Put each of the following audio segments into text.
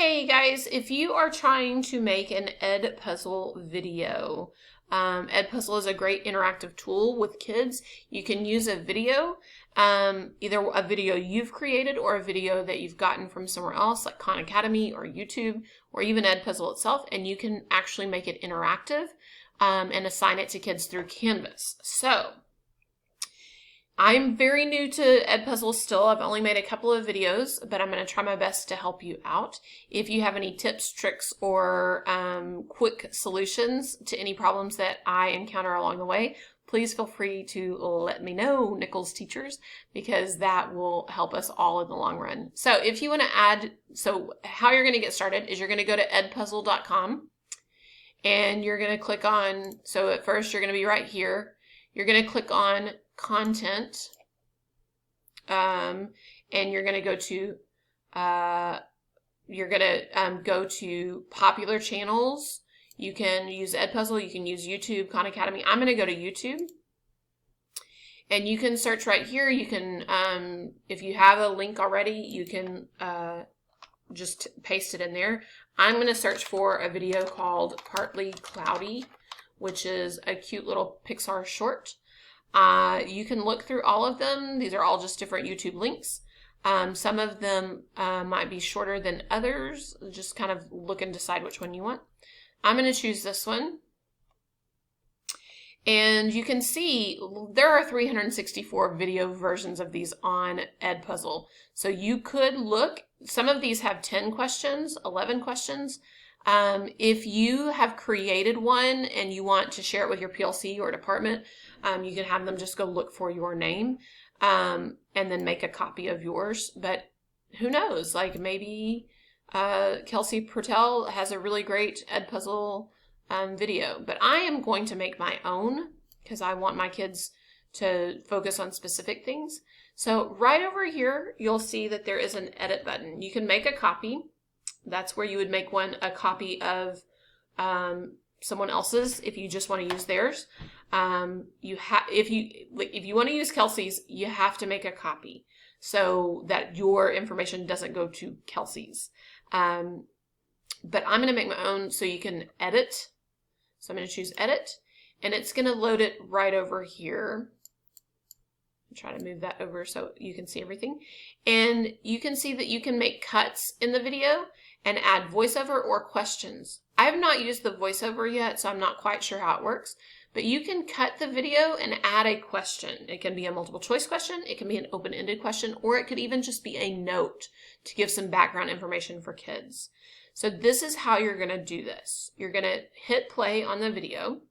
Hey guys, if you are trying to make an EdPuzzle video, EdPuzzle is a great interactive tool with kids. You can use a video, either a video you've created or a video that you've gotten from somewhere else like Khan Academy or YouTube or even EdPuzzle itself, and you can actually make it interactive and assign it to kids through Canvas. So I'm very new to EdPuzzle still. I've only made a couple of videos, but I'm going to try my best to help you out. If you have any tips, tricks, or quick solutions to any problems that I encounter along the way, please feel free to let me know, Nichols teachers, because that will help us all in the long run. So if you want to add, so how you're going to get started is you're going to go to edpuzzle.com and you're going to click on, so at first you're going to be right here. You're going to click on content, and you're going to go to go to popular channels. You can use EdPuzzle, you can use YouTube, Khan Academy. I'm going to go to YouTube, and you can search right here. You can, if you have a link already, you can just paste it in there. I'm going to search for a video called Partly Cloudy, which is a cute little Pixar short. You can look through all of them. These are all just different YouTube links. Some of them might be shorter than others. Just kind of look and decide which one you want. I'm going to choose this one. And you can see there are 364 video versions of these on EdPuzzle. So you could look, some of these have 10 questions, 11 questions. If you have created one and you want to share it with your PLC or department, you can have them just go look for your name and then make a copy of yours. But who knows, like maybe Kelsey Pertel has a really great EdPuzzle video. But I am going to make my own because I want my kids to focus on specific things. So right over here, you'll see that there is an edit button. You can make a copy. That's where you would make a copy of someone else's if you just want to use theirs. If you want to use Kelsey's, you have to make a copy so that your information doesn't go to Kelsey's. But I'm going to make my own so you can edit. So I'm going to choose edit, and it's going to load it right over here. Try to move that over so you can see everything. And you can see that you can make cuts in the video and add voiceover or questions. I have not used the voiceover yet, so I'm not quite sure how it works. But you can cut the video and add a question. It can be a multiple choice question, it can be an open-ended question, or it could even just be a note to give some background information for kids. So this is how you're going to do this. You're going to hit play on the video.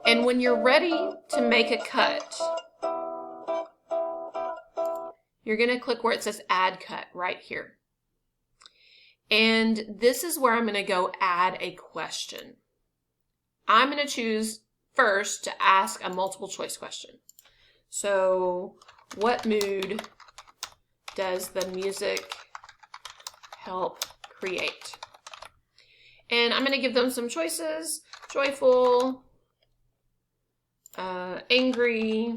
And when you're ready to make a cut, you're going to click where it says Add Cut right here. And this is where I'm going to go add a question. I'm going to choose first to ask a multiple choice question. So, what mood does the music help create? And I'm going to give them some choices: joyful, angry,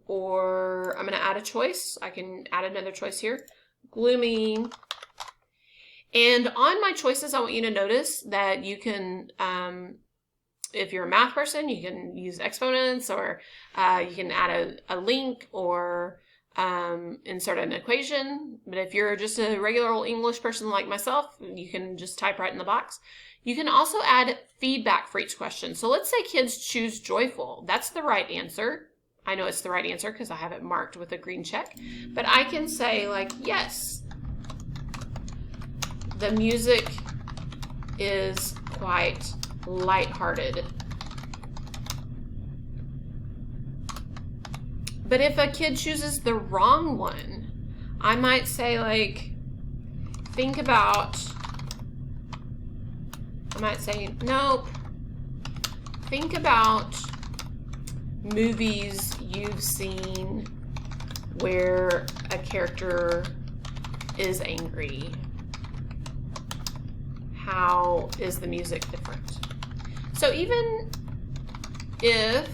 or I'm going to add a choice. I can add another choice here. Gloomy. And on my choices, I want you to notice that you can, if you're a math person, you can use exponents, or you can add a link, or insert an equation. But if you're just a regular old English person like myself, you can just type right in the box. You can also add feedback for each question. So let's say kids choose joyful. That's the right answer. I know it's the right answer because I have it marked with a green check. But I can say, like, yes, the music is quite lighthearted. But if a kid chooses the wrong one, I might say, like, nope, think about movies you've seen where a character is angry. How is the music different? So even if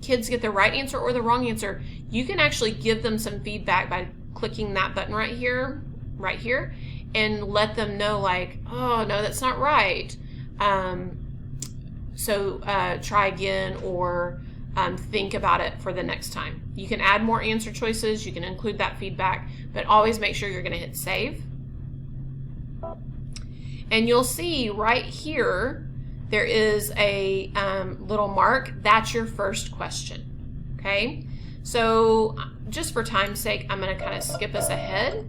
kids get the right answer or the wrong answer, you can actually give them some feedback by clicking that button right here, and let them know like, oh, no, that's not right. So try again, or think about it for the next time. You can add more answer choices. You can include that feedback, but always make sure you're going to hit save. And you'll see right here, there is a little mark. That's your first question, okay? So just for time's sake, I'm going to kind of skip us ahead.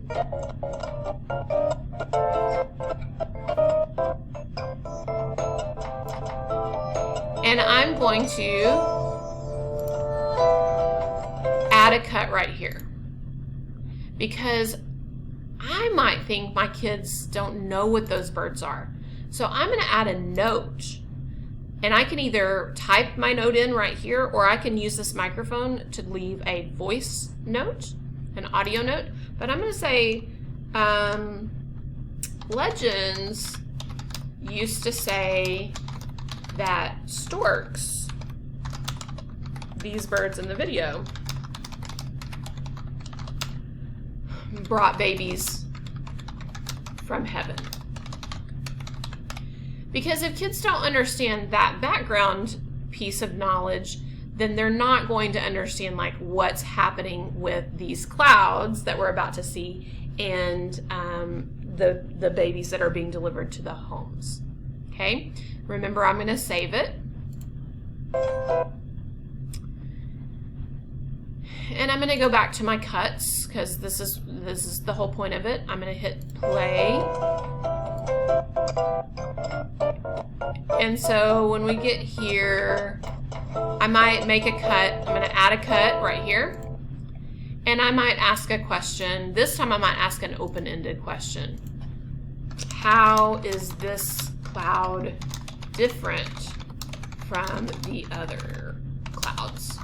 And I'm going to add a cut right here, because I might think my kids don't know what those birds are. So I'm going to add a note, and I can either type my note in right here, or I can use this microphone to leave a voice note, an audio note. But I'm going to say, legends used to say that storks, these birds in the video, brought babies from heaven. Because if kids don't understand that background piece of knowledge, then they're not going to understand like what's happening with these clouds that we're about to see, and the babies that are being delivered to the homes. Okay, remember, I'm going to save it. And I'm going to go back to my cuts, because this is the whole point of it. I'm going to hit play. And so when we get here, I might make a cut. I'm going to add a cut right here. And I might ask a question. This time I might ask an open-ended question. How is this cloud different from the other clouds?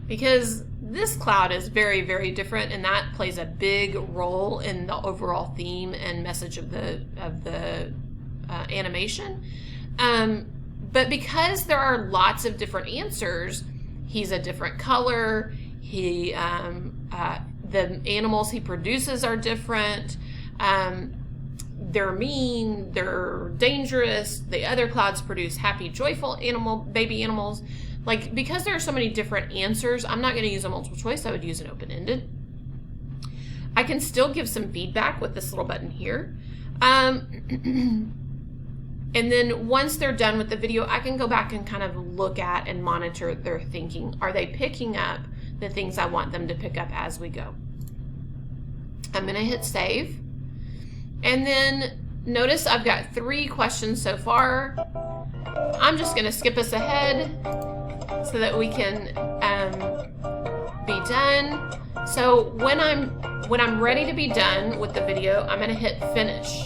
Because this cloud is very, very different, and that plays a big role in the overall theme and message of the animation. But because there are lots of different answers, he's a different color. The animals he produces are different. They're mean. They're dangerous. The other clouds produce happy, joyful baby animals. Like, because there are so many different answers, I'm not going to use a multiple choice. I would use an open-ended. I can still give some feedback with this little button here. And then once they're done with the video, I can go back and kind of look at and monitor their thinking. Are they picking up the things I want them to pick up as we go? I'm going to hit save. And then notice I've got 3 questions so far. I'm just going to skip us ahead so that we can be done. So when I'm ready to be done with the video, I'm going to hit finish.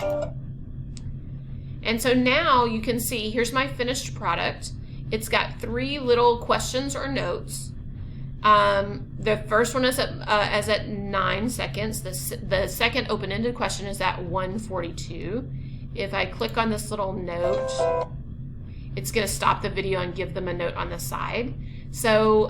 And so now you can see, here's my finished product. It's got 3 little questions or notes. The first one is at 9 seconds. The second open-ended question is at 1:42. If I click on this little note, it's going to stop the video and give them a note on the side. So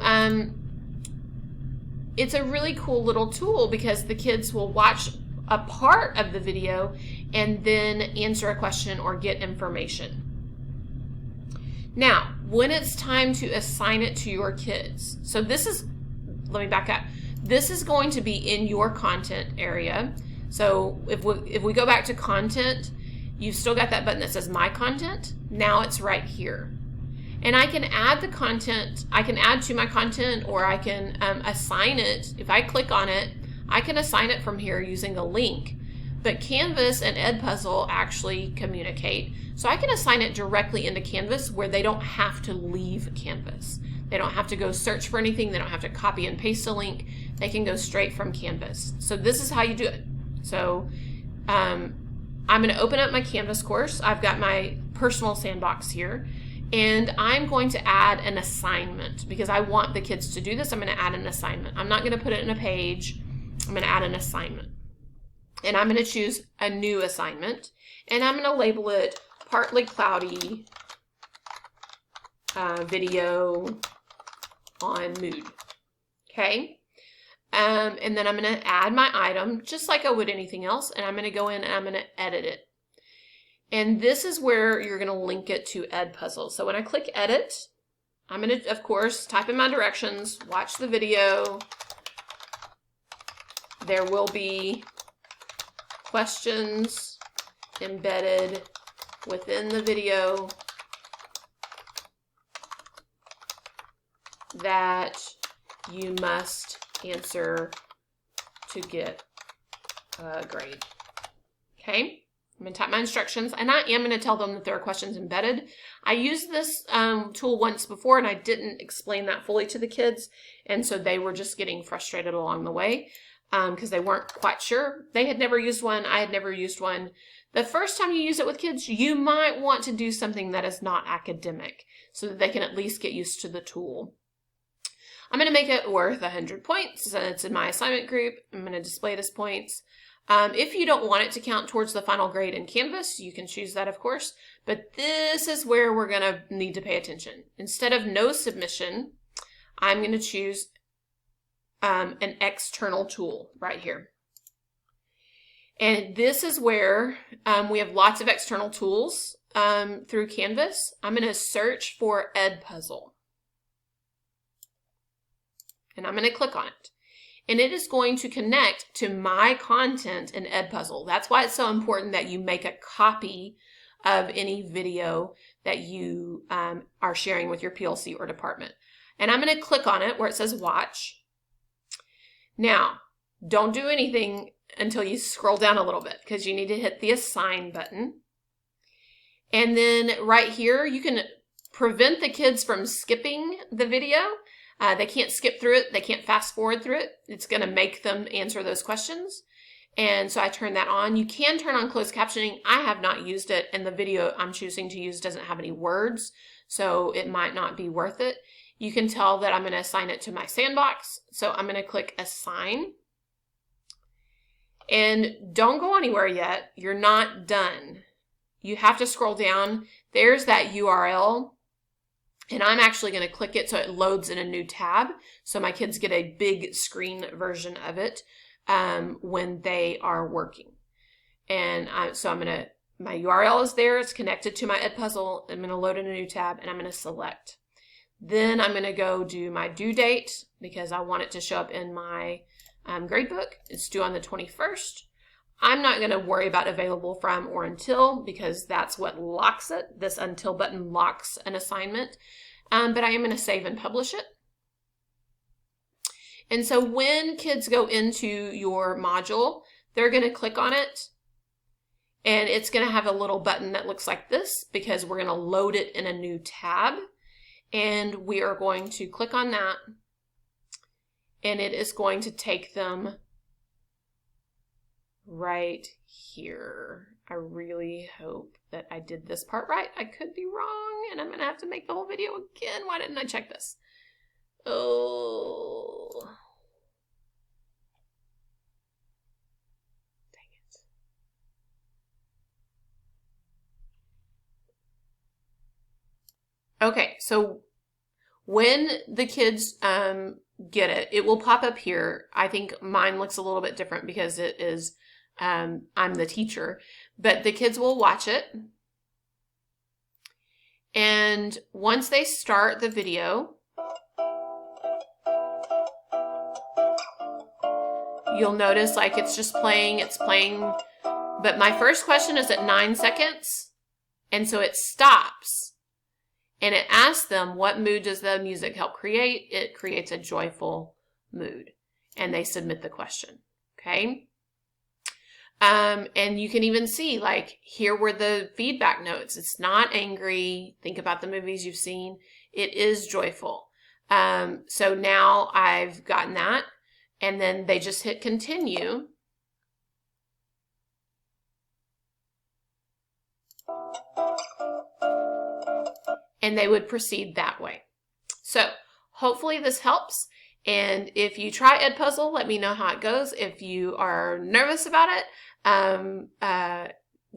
it's a really cool little tool, because the kids will watch a part of the video and then answer a question or get information. Now, when it's time to assign it to your kids, so let me back up. This is going to be in your content area. So if we go back to content, you've still got that button that says My Content. Now it's right here. And I can add the content. I can add to my content, or I can assign it. If I click on it, I can assign it from here using the link. But Canvas and EdPuzzle actually communicate. So I can assign it directly into Canvas, where they don't have to leave Canvas. They don't have to go search for anything. They don't have to copy and paste a link. They can go straight from Canvas. So this is how you do it. So I'm going to open up my Canvas course. I've got my personal sandbox here. And I'm going to add an assignment, because I want the kids to do this. I'm going to add an assignment. I'm not going to put it in a page. I'm going to add an assignment. And I'm going to choose a new assignment. And I'm going to label it Partly Cloudy video on mood. Okay. And then I'm going to add my item just like I would anything else. And I'm going to go in and I'm going to edit it. And this is where you're going to link it to EdPuzzle. So when I click edit, I'm going to, of course, type in my directions, watch the video. There will be questions embedded within the video that you must answer to get a grade. Okay, I'm going to type my instructions, and I am going to tell them that there are questions embedded. I used this tool once before, and I didn't explain that fully to the kids, and so they were just getting frustrated along the way because they weren't quite sure. They had never used one. I had never used one. The first time you use it with kids, you might want to do something that is not academic so that they can at least get used to the tool. I'm going to make it worth 100 points, so it's in my assignment group. I'm going to display this points. If you don't want it to count towards the final grade in Canvas, you can choose that, of course, but this is where we're going to need to pay attention. Instead of no submission, I'm going to choose an external tool right here. And this is where we have lots of external tools through Canvas. I'm going to search for EdPuzzle. And I'm going to click on it. And it is going to connect to my content in EdPuzzle. That's why it's so important that you make a copy of any video that you are sharing with your PLC or department. And I'm going to click on it where it says watch. Now, don't do anything until you scroll down a little bit because you need to hit the assign button. And then right here, you can prevent the kids from skipping the video. They can't skip through it. They can't fast forward through it. It's going to make them answer those questions. And so I turn that on. You can turn on closed captioning. I have not used it, and the video I'm choosing to use doesn't have any words, so it might not be worth it. You can tell that I'm going to assign it to my sandbox. So I'm going to click assign. And don't go anywhere yet. You're not done. You have to scroll down. There's that URL. And I'm actually going to click it so it loads in a new tab. So my kids get a big screen version of it when they are working. And so I'm going to, my URL is there. It's connected to my EdPuzzle. I'm going to load in a new tab and I'm going to select. Then I'm going to go do my due date because I want it to show up in my gradebook. It's due on the 21st. I'm not going to worry about available from or until because that's what locks it. This until button locks an assignment. But I am going to save and publish it. And so when kids go into your module, they're going to click on it. And it's going to have a little button that looks like this because we're going to load it in a new tab. And we are going to click on that. And it is going to take them right here. I really hope that I did this part right. I could be wrong, and I'm going to have to make the whole video again. Why didn't I check this? Oh. Dang it. Okay, so when the kids get it, it will pop up here. I think mine looks a little bit different because it is I'm the teacher, but the kids will watch it. And once they start the video, you'll notice like it's just playing, it's playing. But my first question is at 9 seconds. And so it stops and it asks them, what mood does the music help create? It creates a joyful mood, and they submit the question. Okay. And you can even see, like, here were the feedback notes. It's not angry. Think about the movies you've seen. It is joyful. So now I've gotten that. And then they just hit continue. And they would proceed that way. So hopefully this helps. And if you try EdPuzzle, let me know how it goes. If you are nervous about it,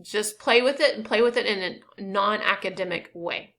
just play with it and play with it in a non-academic way.